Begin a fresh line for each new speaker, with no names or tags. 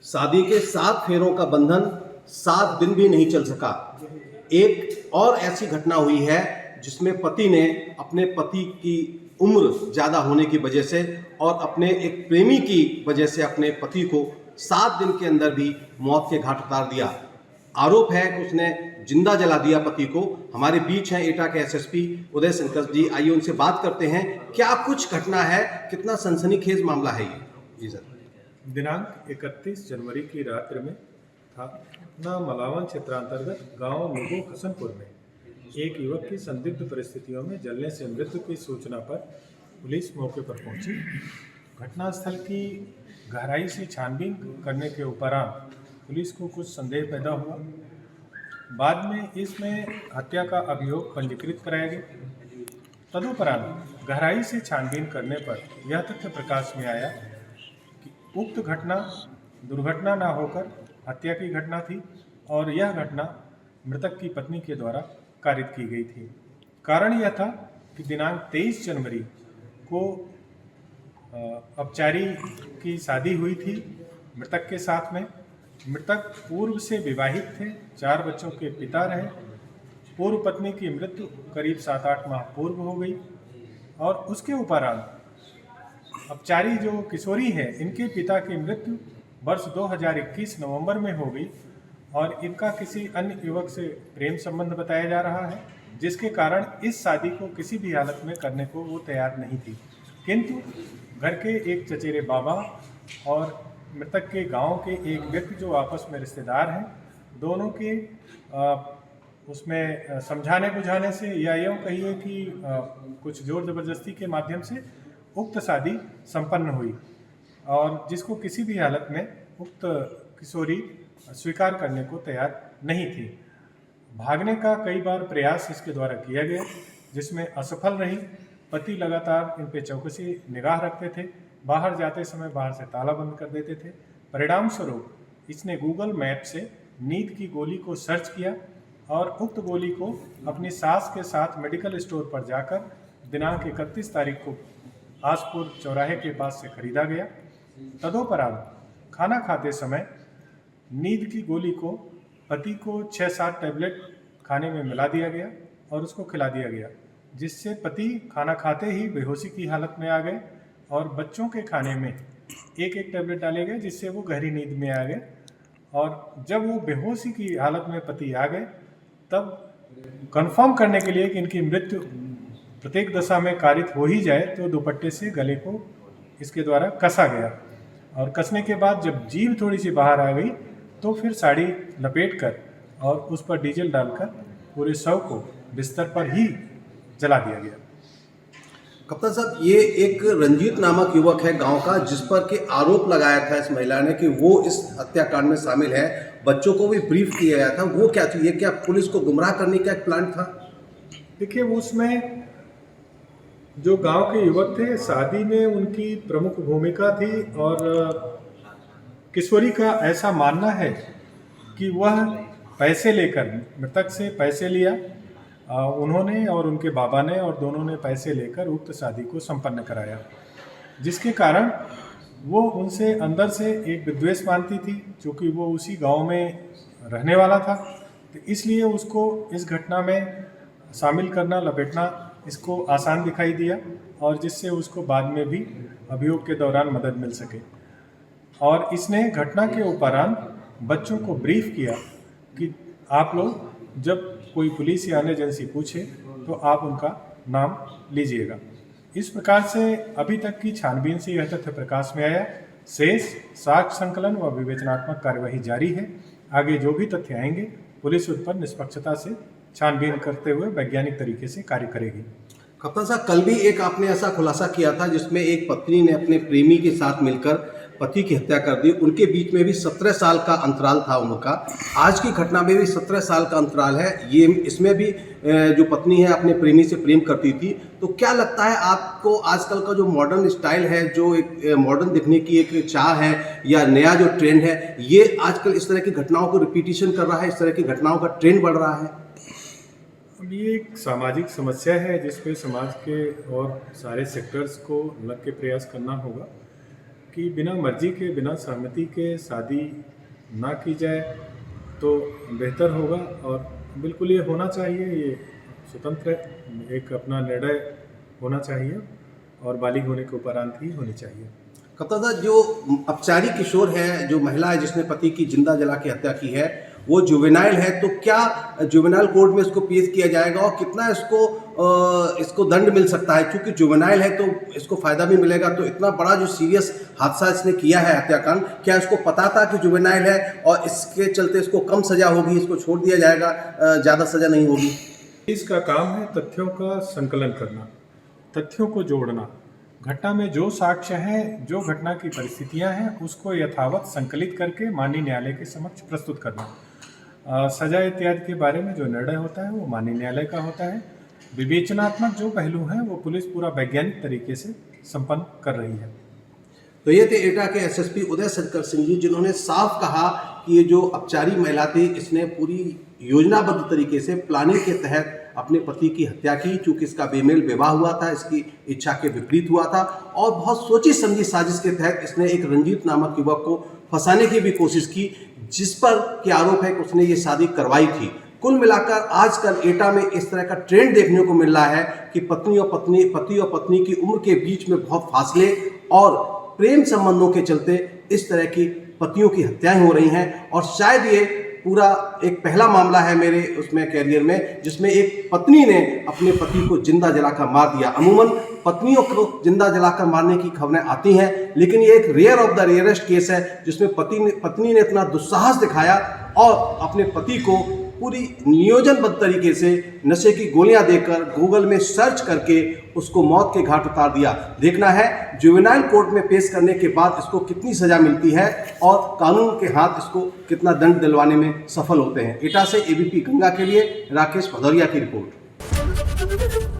शादी के 7 फेरों का बंधन 7 दिन भी नहीं चल सका। एक और ऐसी घटना हुई है जिसमें पति ने अपने पति की उम्र ज़्यादा होने की वजह से और अपने एक प्रेमी की वजह से अपने पति को 7 दिन के अंदर भी मौत के घाट उतार दिया। आरोप है कि उसने जिंदा जला दिया पति को। हमारे बीच हैं एटा के एसएसपी उदय शंकर जी, आइए उनसे बात करते हैं। क्या कुछ घटना है, कितना सनसनीखेज मामला है ये? जी सर।
दिनांक 31 जनवरी की रात्रि में था अपना मलावन क्षेत्रांतर्गत गांव नुगो हसनपुर में एक युवक की संदिग्ध परिस्थितियों में जलने से मृत्यु की सूचना पर पुलिस मौके पर पहुंची। घटनास्थल की गहराई से छानबीन करने के उपरांत पुलिस को कुछ संदेह पैदा हुआ। बाद में इसमें हत्या का अभियोग पंजीकृत कराया गया। तदुपरांत गहराई से छानबीन करने पर यह तथ्य प्रकाश में आया कि उक्त घटना दुर्घटना न होकर हत्या की घटना थी और यह घटना मृतक की पत्नी के द्वारा कारित की गई थी। कारण यह था कि दिनांक 23 जनवरी को अपचारी की शादी हुई थी मृतक के साथ में। मृतक पूर्व से विवाहित थे, 4 बच्चों के पिता रहे। पूर्व पत्नी की मृत्यु करीब 7-8 माह पूर्व हो गई और उसके उपरांत अपचारी जो किशोरी है, इनके पिता की मृत्यु वर्ष 2021 नवंबर में हो गई और इनका किसी अन्य युवक से प्रेम संबंध बताया जा रहा है, जिसके कारण इस शादी को किसी भी हालत में करने को वो तैयार नहीं थी। किंतु घर के एक चचेरे बाबा और मृतक के गांव के एक व्यक्ति जो आपस में रिश्तेदार हैं, दोनों के उसमें समझाने बुझाने से या यूँ कहिए कि कुछ जोर ज़बरदस्ती के माध्यम से उक्त शादी संपन्न हुई और जिसको किसी भी हालत में उक्त किशोरी स्वीकार करने को तैयार नहीं थी। भागने का कई बार प्रयास इसके द्वारा किया गया, जिसमें असफल रही। पति लगातार इन पे चौकसी निगाह रखते थे, बाहर जाते समय बाहर से ताला बंद कर देते थे। परिणाम स्वरूप इसने गूगल मैप से नींद की गोली को सर्च किया और उक्त गोली को अपनी सास के साथ मेडिकल स्टोर पर जाकर दिनांक 31 तारीख को आसपुर चौराहे के पास से खरीदा गया। तदोपरांत खाना खाते समय नींद की गोली को पति को 6-7 टैबलेट खाने में मिला दिया गया और उसको खिला दिया गया, जिससे पति खाना खाते ही बेहोशी की हालत में आ गए और बच्चों के खाने में एक टैबलेट डाले गए, जिससे वो गहरी नींद में आ गए। और जब वो बेहोशी की हालत में पति आ गए, तब कंफर्म करने के लिए कि इनकी मृत्यु प्रत्येक दशा में कारित हो ही जाए, तो दुपट्टे से गले को इसके द्वारा कसा गया और कसने के बाद जब जीभ थोड़ी सी बाहर आ गई तो फिर साड़ी लपेटकर और उस पर डीजल डालकर पूरे शव को बिस्तर पर ही जला दिया गया।
कप्तान साहब, ये एक रंजीत नामक युवक है गांव का, जिस पर के आरोप लगाया था इस महिला ने कि वो इस हत्याकांड में शामिल है। बच्चों को भी ब्रीफ किया गया था। वो क्या थी? ये क्या पुलिस को गुमराह करने का एक प्लान था?
देखिए, उसमें जो गांव के युवक थे, शादी में उनकी प्रमुख भूमिका थी और किशोरी का ऐसा मानना है कि वह पैसे लेकर मृतक से पैसे लिया उन्होंने और उनके बाबा ने, और दोनों ने पैसे लेकर उक्त शादी को संपन्न कराया, जिसके कारण वो उनसे अंदर से एक विद्वेष मानती थी, क्योंकि वो उसी गांव में रहने वाला था। तो इसलिए उसको इस घटना में शामिल करना, लपेटना इसको आसान दिखाई दिया और जिससे उसको बाद में भी अभियोग के दौरान मदद मिल सके। और इसने घटना के उपरांत बच्चों को ब्रीफ किया कि आप लोग जब कोई पुलिस या अन्य एजेंसी पूछे तो आप उनका नाम लीजिएगा। इस प्रकार से अभी तक की छानबीन से यह तथ्य प्रकाश में आया। शेष साक्ष्य संकलन व विवेचनात्मक कार्यवाही जारी है। आगे जो भी तथ्य आएंगे, पुलिस उन पर निष्पक्षता से छानबीन करते हुए वैज्ञानिक तरीके से कार्य करेगी।
कप्तान साहब, कल भी एक आपने ऐसा खुलासा किया था जिसमें एक पत्नी ने अपने प्रेमी के साथ मिलकर पति की हत्या कर दी। उनके बीच में भी 17 साल का अंतराल था उनका। आज की घटना में भी 17 साल का अंतराल है। ये इसमें भी जो पत्नी है अपने प्रेमी से प्रेम करती थी। तो क्या लगता है आपको, आजकल का जो मॉडर्न स्टाइल है, जो एक मॉडर्न दिखने की एक चाह है या नया जो ट्रेंड है, ये आजकल इस तरह की घटनाओं को रिपीटिशन कर रहा है, इस तरह की घटनाओं का ट्रेंड बढ़ रहा है?
अब ये एक सामाजिक समस्या है जिस पे समाज के और सारे सेक्टर्स को लग के प्रयास करना होगा कि बिना मर्जी के, बिना सहमति के शादी ना की जाए तो बेहतर होगा। और बिल्कुल ये होना चाहिए, ये स्वतंत्र है, एक अपना निर्णय होना चाहिए और बालिग होने के उपरांत ही होनी चाहिए।
कप्तान साहब, जो अपचारी किशोर है, जो महिला है जिसने पति की जिंदा जला के हत्या की है, वो जुवेनाइल है, तो क्या जुवेनाइल कोर्ट में इसको पेश किया जाएगा और कितना इसको दंड मिल सकता है? क्योंकि जुवेनाइल है तो इसको फायदा भी मिलेगा। तो इतना बड़ा जो सीरियस हादसा इसने किया है, हत्याकांड, क्या इसको पता था कि जुवेनाइल है और इसके चलते इसको कम सजा होगी, इसको छोड़ दिया जाएगा, ज़्यादा सजा नहीं होगी?
इसका काम है तथ्यों का संकलन करना, तथ्यों को जोड़ना, घटना में जो साक्ष्य हैं, जो घटना की परिस्थितियां हैं, उसको यथावत संकलित करके माननीय न्यायालय के समक्ष प्रस्तुत करना। सजा इत्यादि के बारे में जो निर्णय होता है वो माननीय न्यायालय का होता है। विवेचनात्मक जो पहलू हैं वो पुलिस पूरा वैज्ञानिक तरीके से संपन्न कर रही है।
तो ये थे एटा के एसएसपी उदय शंकर सिंह जी, जिन्होंने साफ कहा कि ये जो अपचारी महिला थी, इसने पूरी योजनाबद्ध तरीके से प्लानिंग के तहत अपने पति की हत्या की। चूंकि इसका बेमेल विवाह हुआ था, इसकी इच्छा के विपरीत हुआ था और बहुत सोची समझी साजिश के तहत इसने एक रंजीत नामक युवक को फंसाने की भी कोशिश की, जिस पर के आरोप है कि उसने ये शादी करवाई थी। कुल मिलाकर आजकल एटा में इस तरह का ट्रेंड देखने को मिल रहा है कि पति और पत्नी की उम्र के बीच में बहुत फासले और प्रेम संबंधों के चलते इस तरह की पतियों की हत्याएं हो रही हैं। और शायद ये पूरा एक पहला मामला है मेरे उसमें कैरियर में, जिसमें एक पत्नी ने अपने पति को जिंदा जलाकर मार दिया। अमूमन पत्नियों को जिंदा जलाकर मारने की खबरें आती हैं, लेकिन ये एक rare of the rarest case है जिसमें पत्नी ने इतना दुस्साहस दिखाया और अपने पति को पूरी नियोजनबद्ध तरीके से नशे की गोलियां देकर गूगल में सर्च करके उसको मौत के घाट उतार दिया। देखना है जुवेनाइल कोर्ट में पेश करने के बाद इसको कितनी सजा मिलती है और कानून के हाथ इसको कितना दंड दिलवाने में सफल होते हैं। एटा से एबीपी गंगा के लिए राकेश भदौरिया की रिपोर्ट।